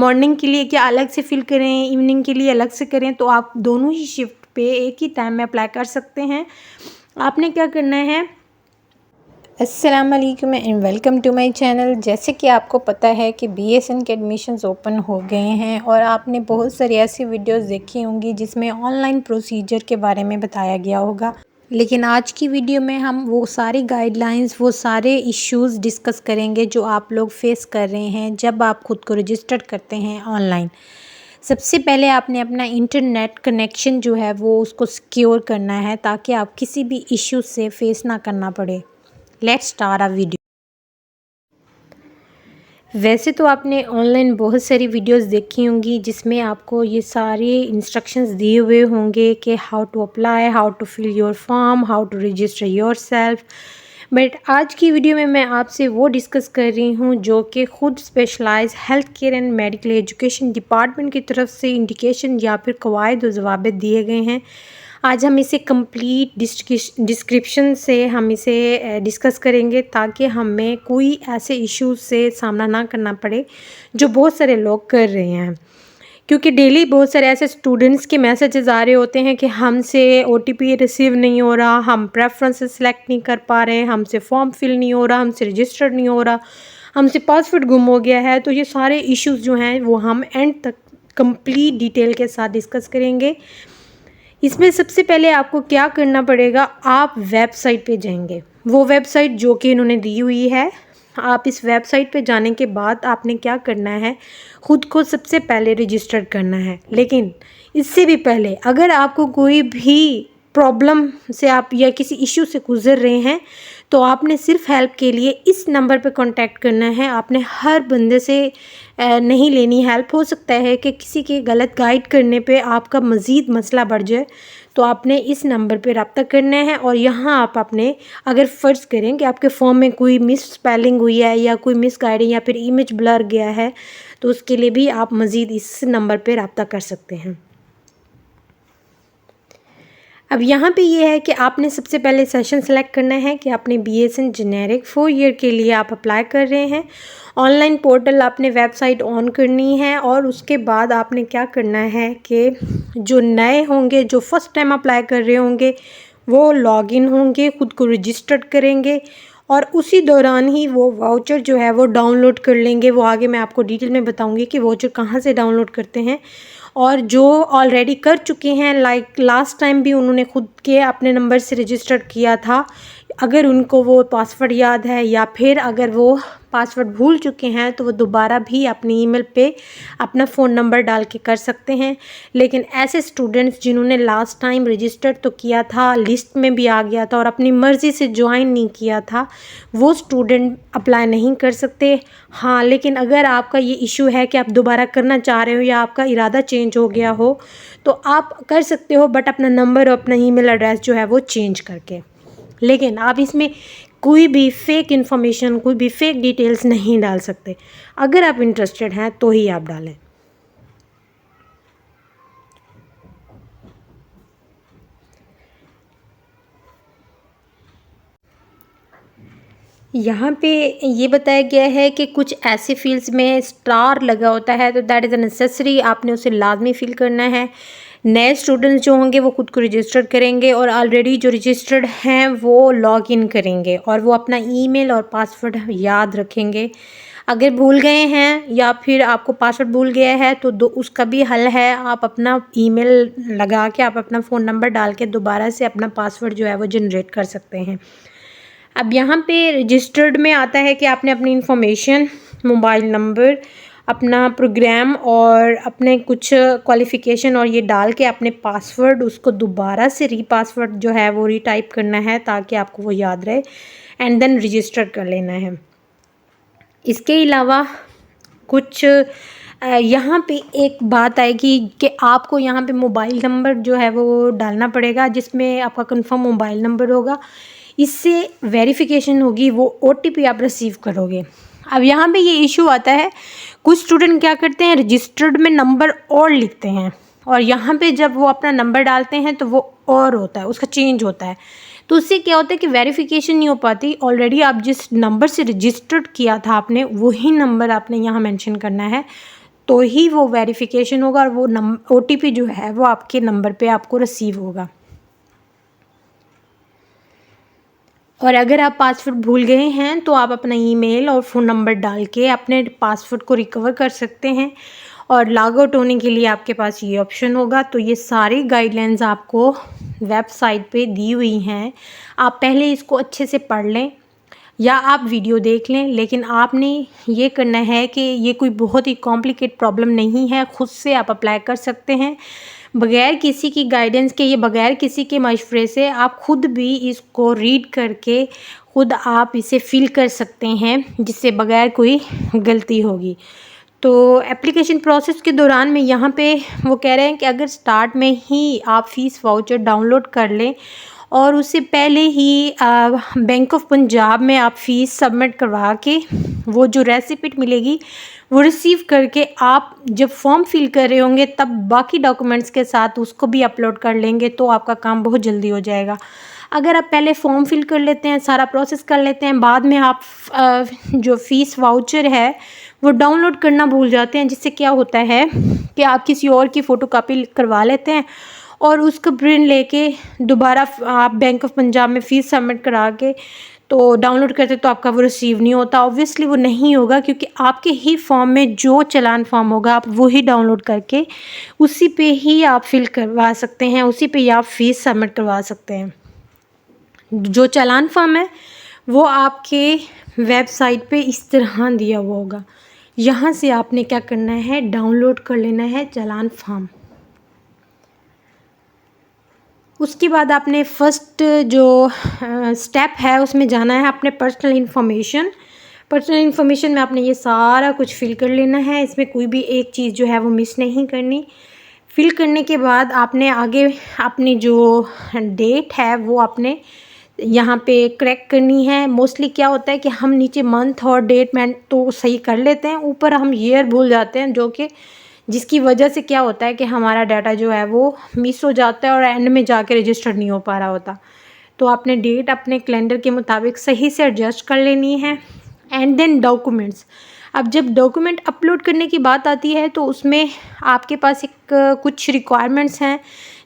Morning के लिए क्या अलग से फिल करें, इवनिंग के लिए अलग से करें, तो आप दोनों ही शिफ्ट पे एक ही टाइम में अप्लाई कर सकते हैं। आपने क्या करना है, अस्सलाम वालेकुम and welcome to my channel. जैसे कि आपको पता है कि बीएसएन के एडमिशन्स ओपन हो गए हैं और आपने बहुत सारी ऐसी वीडियोस देखी होंगी जिसमें ऑनलाइन प्रोसीजर के बारे में बताया गया होगा, लेकिन आज की वीडियो में हम वो सारी गाइडलाइंस, वो सारे इश्यूज़ डिस्कस करेंगे जो आप लोग फेस कर रहे हैं जब आप ख़ुद को रजिस्टर करते हैं ऑनलाइन। सबसे पहले आपने अपना इंटरनेट कनेक्शन जो है वो उसको सिक्योर करना है ताकि आप किसी भी इश्यू से फेस ना करना पड़े। Let's start a video. वैसे तो आपने ऑनलाइन बहुत सारी वीडियोस देखी होंगी जिसमें आपको ये सारे इंस्ट्रक्शंस दिए हुए होंगे कि how to apply, how to fill your form, how to register yourself. But आज की वीडियो में मैं आपसे वो डिस्कस कर रही हूँ जो कि ख़ुद specialise health care and medical education department की तरफ से इंडिकेशन या फिर कवायद और ज़वाबित दिए गए हैं। आज हम इसे कंप्लीट डिस्क्रिप्शन से हम इसे डिस्कस करेंगे ताकि हमें कोई ऐसे इश्यूज से सामना ना करना पड़े जो बहुत सारे लोग कर रहे हैं, क्योंकि डेली बहुत सारे ऐसे स्टूडेंट्स के मैसेजेस आ रहे होते हैं कि हमसे ओटीपी रिसीव नहीं हो रहा, हम प्रेफरेंसेस सेलेक्ट नहीं कर पा रहे, हमसे फॉर्म फिल नहीं हो रहा, हमसे रजिस्टर्ड नहीं हो रहा, हमसे पासवर्ड गुम हो गया है। तो ये सारे इश्यूज़ जो हैं वो हम एंड तक कंप्लीट डिटेल के साथ डिस्कस करेंगे। इसमें सबसे पहले आपको क्या करना पड़ेगा, आप वेबसाइट पे जाएंगे, वो वेबसाइट जो कि इन्होंने दी हुई है। आप इस वेबसाइट पे जाने के बाद आपने क्या करना है, ख़ुद को सबसे पहले रजिस्टर करना है। लेकिन इससे भी पहले अगर आपको कोई भी प्रॉब्लम से आप या किसी इश्यू से गुज़र रहे हैं तो आपने सिर्फ हेल्प के लिए इस नंबर पे कांटेक्ट करना है। आपने हर बंदे से नहीं लेनी हेल्प। हो सकता है कि किसी के गलत गाइड करने पे आपका मज़ीद मसला बढ़ जाए, तो आपने इस नंबर पे रब्ता करना है। और यहाँ आप अपने अगर फ़र्ज़ करें कि आपके फॉर्म में कोई मिस स्पेलिंग हुई है या कोई मिस गाइडिंग या फिर इमेज ब्लर गया है, तो उसके लिए भी आप मज़ीद इस नंबर पे रब्ता कर सकते हैं। अब यहाँ पे ये है कि आपने सबसे पहले सेशन सेलेक्ट करना है कि आपने बीएसएन जेनेरिक 4 ईयर के लिए आप अप्लाई कर रहे हैं। ऑनलाइन पोर्टल आपने वेबसाइट ऑन करनी है और उसके बाद आपने क्या करना है कि जो नए होंगे, जो फर्स्ट टाइम अप्लाई कर रहे होंगे, वो लॉगिन होंगे, ख़ुद को रजिस्टर्ड करेंगे और उसी दौरान ही वो वाउचर जो है वो डाउनलोड कर लेंगे। वो आगे मैं आपको डिटेल में बताऊँगी कि वाउचर कहाँ से डाउनलोड करते हैं। और जो ऑलरेडी कर चुके हैं, लाइक लास्ट टाइम भी उन्होंने खुद के अपने नंबर से रजिस्टर किया था, अगर उनको वो पासवर्ड याद है या फिर अगर वो पासवर्ड भूल चुके हैं तो वो दोबारा भी अपनी ईमेल पे अपना फ़ोन नंबर डाल के कर सकते हैं। लेकिन ऐसे स्टूडेंट्स जिन्होंने लास्ट टाइम रजिस्टर तो किया था, लिस्ट में भी आ गया था और अपनी मर्ज़ी से ज्वाइन नहीं किया था, वो स्टूडेंट अप्लाई नहीं कर सकते। हाँ, लेकिन अगर आपका ये इशू है कि आप दोबारा करना चाह रहे हो या आपका इरादा चेंज हो गया हो तो आप कर सकते हो, बट अपना नंबर और अपना ईमेल एड्रेस जो है वो चेंज करके। लेकिन आप इसमें कोई भी फेक इन्फॉर्मेशन, कोई भी फेक डिटेल्स नहीं डाल सकते। अगर आप इंटरेस्टेड हैं तो ही आप डालें। यहाँ पे ये बताया गया है कि कुछ ऐसे फील्ड्स में स्टार लगा होता है तो दैट इज़ अ नेसेसरी, आपने उसे लाजमी फिल करना है। नए स्टूडेंट्स जो होंगे वो खुद को रजिस्टर करेंगे और ऑलरेडी जो रजिस्टर्ड हैं वो लॉग इन करेंगे और वो अपना ईमेल और पासवर्ड याद रखेंगे। अगर भूल गए हैं या फिर आपको पासवर्ड भूल गया है तो उसका भी हल है, आप अपना ईमेल लगा के आप अपना फ़ोन नंबर डाल के दोबारा से अपना पासवर्ड जो है वो जनरेट कर सकते हैं। अब यहाँ पे रजिस्टर्ड में आता है कि आपने अपनी इंफॉर्मेशन, मोबाइल नंबर, अपना प्रोग्राम और अपने कुछ क्वालिफ़िकेशन और ये डाल के अपने पासवर्ड उसको दोबारा से पासवर्ड जो है वो रीटाइप करना है ताकि आपको वो याद रहे एंड देन रजिस्टर कर लेना है। इसके अलावा कुछ यहाँ पे एक बात आएगी कि आपको यहाँ पे मोबाइल नंबर जो है वो डालना पड़ेगा जिसमें आपका कंफर्म मोबाइल नंबर होगा। इससे वेरिफिकेशन होगी, वो ओटीपी आप रिसीव करोगे। अब यहाँ पे ये इशू आता है, कुछ स्टूडेंट क्या करते हैं, रजिस्टर्ड में नंबर और लिखते हैं और यहाँ पे जब वो अपना नंबर डालते हैं तो वो और होता है, उसका चेंज होता है। तो उससे क्या होता है कि वेरिफिकेशन नहीं हो पाती। ऑलरेडी आप जिस नंबर से रजिस्टर्ड किया था आपने, वही नंबर आपने यहाँ मेंशन करना है। तो ही वो वेरिफिकेशन होगा और वो OTP जो है वो आपके नंबर पे आपको रिसीव होगा। और अगर आप पासवर्ड भूल गए हैं तो आप अपना ईमेल और फ़ोन नंबर डाल के अपने पासवर्ड को रिकवर कर सकते हैं और लॉग आउट होने के लिए आपके पास ये ऑप्शन होगा। तो ये सारी गाइडलाइंस आपको वेबसाइट पे दी हुई हैं, आप पहले इसको अच्छे से पढ़ लें या आप वीडियो देख लें, लेकिन आपने ये करना है कि ये कोई बहुत ही कॉम्प्लिकेट प्रॉब्लम नहीं है, ख़ुद से आप अप्लाई कर सकते हैं बग़ैर किसी की गाइडेंस के, ये बग़ैर किसी के मशवरे से आप ख़ुद भी इसको रीड करके ख़ुद आप इसे फिल कर सकते हैं, जिससे बग़ैर कोई गलती होगी। तो एप्लीकेशन प्रोसेस के दौरान में यहाँ पे वो कह रहे हैं कि अगर स्टार्ट में ही आप फ़ीस वाउचर डाउनलोड कर लें और उससे पहले ही बैंक ऑफ पंजाब में आप फ़ीस सबमिट करवा के वो जो रेसिप्ट मिलेगी वो रिसीव करके आप जब फॉर्म फिल कर रहे होंगे तब बाकी डॉक्यूमेंट्स के साथ उसको भी अपलोड कर लेंगे तो आपका काम बहुत जल्दी हो जाएगा। अगर आप पहले फॉर्म फिल कर लेते हैं, सारा प्रोसेस कर लेते हैं, बाद में आप जो फ़ीस वाउचर है वो डाउनलोड करना भूल जाते हैं, जिससे क्या होता है कि आप किसी और की फ़ोटोकॉपी करवा लेते हैं और उसका प्रिंट लेके दोबारा आप बैंक ऑफ पंजाब में फ़ीस सबमिट करा के तो डाउनलोड करते तो आपका वो रिसीव नहीं होता। ऑब्वियसली वो नहीं होगा क्योंकि आपके ही फॉर्म में जो चालान फॉर्म होगा आप वो ही डाउनलोड करके उसी पे ही आप फिल करवा सकते हैं, उसी पे ही आप फ़ीस सबमिट करवा सकते हैं। जो चालान फॉर्म है वो आपके वेबसाइट पे इस तरह दिया हुआ होगा। यहाँ से आपने क्या करना है, डाउनलोड कर लेना है चालान फॉर्म। उसके बाद आपने फ़र्स्ट जो स्टेप है उसमें जाना है अपने पर्सनल इन्फॉर्मेशन में आपने ये सारा कुछ फिल कर लेना है। इसमें कोई भी एक चीज़ जो है वो मिस नहीं करनी। फिल करने के बाद आपने आगे अपनी जो डेट है वो आपने यहाँ पे करेक्ट करनी है। मोस्टली क्या होता है कि हम नीचे मंथ और डेट में तो सही कर लेते हैं, ऊपर हम ईयर भूल जाते हैं, जो कि जिसकी वजह से क्या होता है कि हमारा डाटा जो है वो मिस हो जाता है और एंड में जाके रजिस्टर नहीं हो पा रहा होता। तो आपने डेट अपने कैलेंडर के मुताबिक सही से एडजस्ट कर लेनी है। And then documents. अब जब डॉक्यूमेंट अपलोड करने की बात आती है तो उसमें आपके पास कुछ रिक्वायरमेंट्स हैं,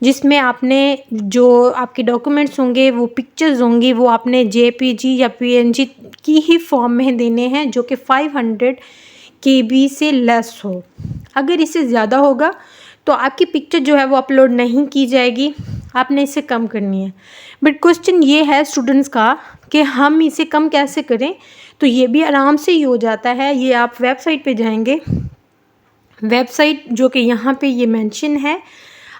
जिसमें आपने जो आपके डॉक्यूमेंट्स होंगे वो पिक्चर्स होंगी वो आपने JPG या PNG की ही फॉर्म में देने हैं, जो कि 500 KB से लेस हो। अगर इससे ज़्यादा होगा तो आपकी पिक्चर जो है वो अपलोड नहीं की जाएगी, आपने इसे कम करनी है। बट क्वेश्चन ये है स्टूडेंट्स का कि हम इसे कम कैसे करें, तो ये भी आराम से ही हो जाता है। ये आप वेबसाइट पे जाएंगे, वेबसाइट जो कि यहाँ पे ये मेंशन है,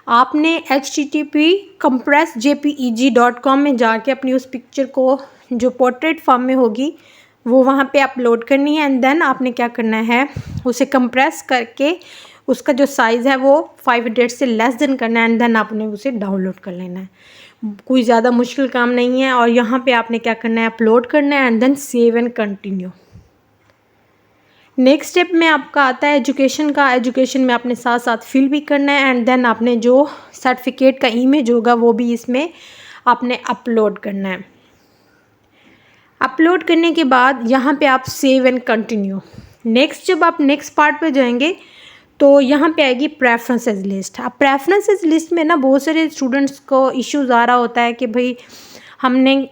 आपने http://compressjpeg.com में जाके अपनी उस पिक्चर को जो पोर्ट्रेट फॉर्म में होगी वो वहाँ पे अपलोड करनी है। एंड देन आपने क्या करना है, उसे कंप्रेस करके उसका जो साइज़ है वो 500 से लेस देन करना है। एंड देन आपने उसे डाउनलोड कर लेना है। कोई ज़्यादा मुश्किल काम नहीं है। और यहाँ पे आपने क्या करना है, अपलोड करना है and then save and continue. Next step में आपका आता है एजुकेशन का। एजुकेशन में आपने साथ साथ फिल भी करना है एंड देन आपने जो सर्टिफिकेट का इमेज होगा वो भी इसमें आपने अपलोड करना है। अपलोड करने के बाद यहाँ पे आप सेव एंड कंटिन्यू। नेक्स्ट जब आप नेक्स्ट पार्ट पे जाएंगे तो यहाँ पे आएगी प्रेफरेंसेस लिस्ट। अब प्रेफरेंसेस लिस्ट में ना बहुत सारे स्टूडेंट्स को इश्यूज़ आ रहा होता है कि भाई हमने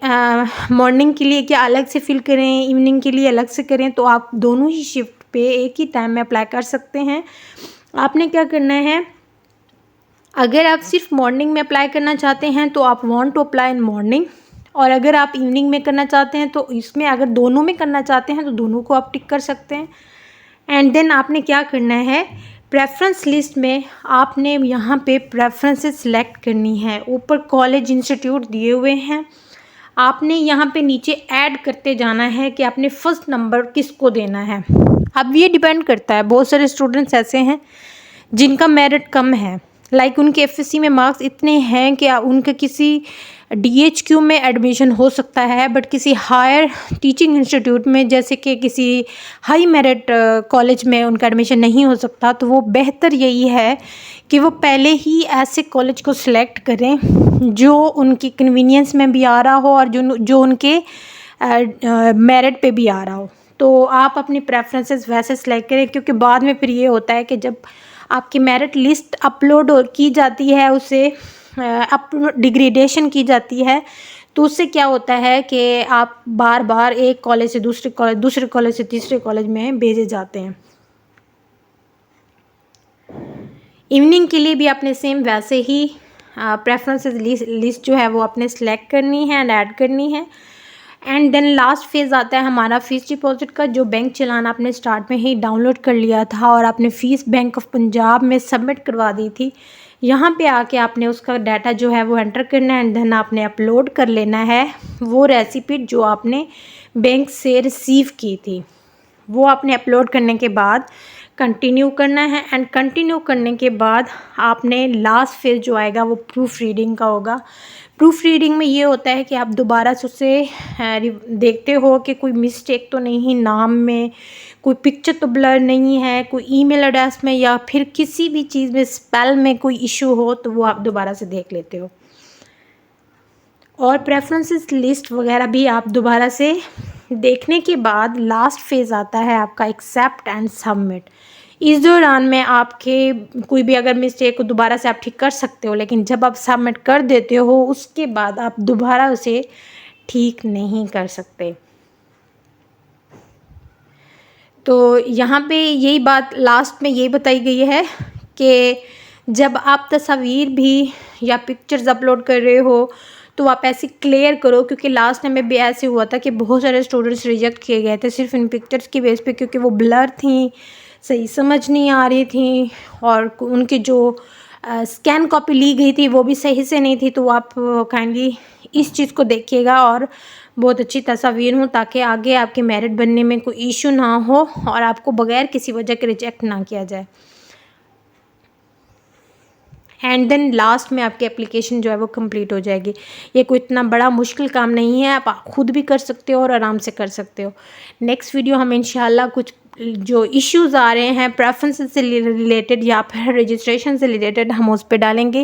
मॉर्निंग के लिए क्या अलग से फिल करें, इवनिंग के लिए अलग से करें। तो आप दोनों ही शिफ्ट पे एक ही टाइम में अप्लाई कर सकते हैं। आपने क्या करना है, अगर आप सिर्फ मॉर्निंग में अप्लाई करना चाहते हैं तो आप want to apply in morning, और अगर आप इवनिंग में करना चाहते हैं तो इसमें अगर दोनों में करना चाहते हैं तो दोनों को आप टिक कर सकते हैं। एंड देन आपने क्या करना है, प्रेफरेंस लिस्ट में आपने यहाँ पे प्रेफरेंसेस सिलेक्ट करनी है। ऊपर कॉलेज इंस्टीट्यूट दिए हुए हैं, आपने यहाँ पे नीचे ऐड करते जाना है कि आपने फर्स्ट नंबर किसको देना है। अब ये डिपेंड करता है, बहुत सारे स्टूडेंट्स ऐसे हैं जिनका मेरिट कम है, लाइक उनके FSC में मार्क्स इतने हैं कि उनका किसी DHQ में एडमिशन हो सकता है, बट किसी हायर टीचिंग इंस्टीट्यूट में जैसे कि किसी हाई मेरिट कॉलेज में उनका एडमिशन नहीं हो सकता। तो वो बेहतर यही है कि वो पहले ही ऐसे कॉलेज को सिलेक्ट करें जो उनकी कन्वीनियंस में भी आ रहा हो और जो उनके मेरिट पे भी आ रहा हो। तो आप अपनी प्रेफरेंसेस वैसे सेलेक्ट करें, क्योंकि बाद में फिर ये होता है कि जब आपकी मेरिट लिस्ट अपलोड की जाती है, उसे डिग्रेडेशन की जाती है, तो उससे क्या होता है कि आप बार बार एक कॉलेज से दूसरे कॉलेज से तीसरे कॉलेज में भेजे जाते हैं। इवनिंग के लिए भी आपने सेम वैसे ही प्रेफरेंसेस लिस्ट जो है वो आपने सेलेक्ट करनी है एंड ऐड करनी है। एंड देन लास्ट फेज़ आता है हमारा फ़ीस डिपॉज़िट का, जो बैंक चलान आपने स्टार्ट में ही डाउनलोड कर लिया था और आपने फ़ीस बैंक ऑफ पंजाब में सबमिट करवा दी थी। यहाँ पे आके आपने उसका डाटा जो है वो एंटर करना है एंड देन आपने अपलोड कर लेना है वो रेसिपिट जो आपने बैंक से रिसीव की थी, वो आपने अपलोड करने के बाद कंटिन्यू करना है। एंड कंटिन्यू करने के बाद आपने लास्ट फेज़ जो आएगा वो प्रूफ रीडिंग का होगा। प्रूफ रीडिंग में ये होता है कि आप दोबारा से उसे देखते हो कि कोई मिस्टेक तो नहीं, नाम में कोई पिक्चर तो ब्लर नहीं है, कोई ईमेल एड्रेस में या फिर किसी भी चीज़ में स्पेल में कोई इशू हो तो वो आप दोबारा से देख लेते हो। और प्रेफरेंसेस लिस्ट वगैरह भी आप दोबारा से देखने के बाद लास्ट फेज़ आता है आपका एक्सेप्ट एंड सबमिट। इस दौरान में आपके कोई भी अगर मिस्टेक को दोबारा से आप ठीक कर सकते हो, लेकिन जब आप सबमिट कर देते हो उसके बाद आप दोबारा उसे ठीक नहीं कर सकते। तो यहाँ पे यही बात लास्ट में यही बताई गई है कि जब आप तस्वीर भी या पिक्चर्स अपलोड कर रहे हो तो आप ऐसे क्लियर करो, क्योंकि लास्ट टाइम में भी ऐसे हुआ था कि बहुत सारे स्टूडेंट्स रिजेक्ट किए गए थे सिर्फ इन पिक्चर्स की बेस पे, क्योंकि वो ब्लर थी, सही समझ नहीं आ रही थी और उनकी जो स्कैन कॉपी ली गई थी वो भी सही से नहीं थी। तो आप काइंडली इस चीज़ को देखिएगा और बहुत अच्छी तस्वीर हो, ताकि आगे आपके मेरिट बनने में कोई इशू ना हो और आपको बगैर किसी वजह के रिजेक्ट ना किया जाए। एंड देन लास्ट में आपकी एप्लीकेशन जो है वो कंप्लीट हो जाएगी। ये कोई इतना बड़ा मुश्किल काम नहीं है, आप खुद भी कर सकते हो और आराम से कर सकते हो। नेक्स्ट वीडियो हम इंशाल्लाह कुछ जो इश्यूज़ आ रहे हैं प्रेफरेंसेस से रिलेटेड या फिर रजिस्ट्रेशन से रिलेटेड हम उस पर डालेंगे।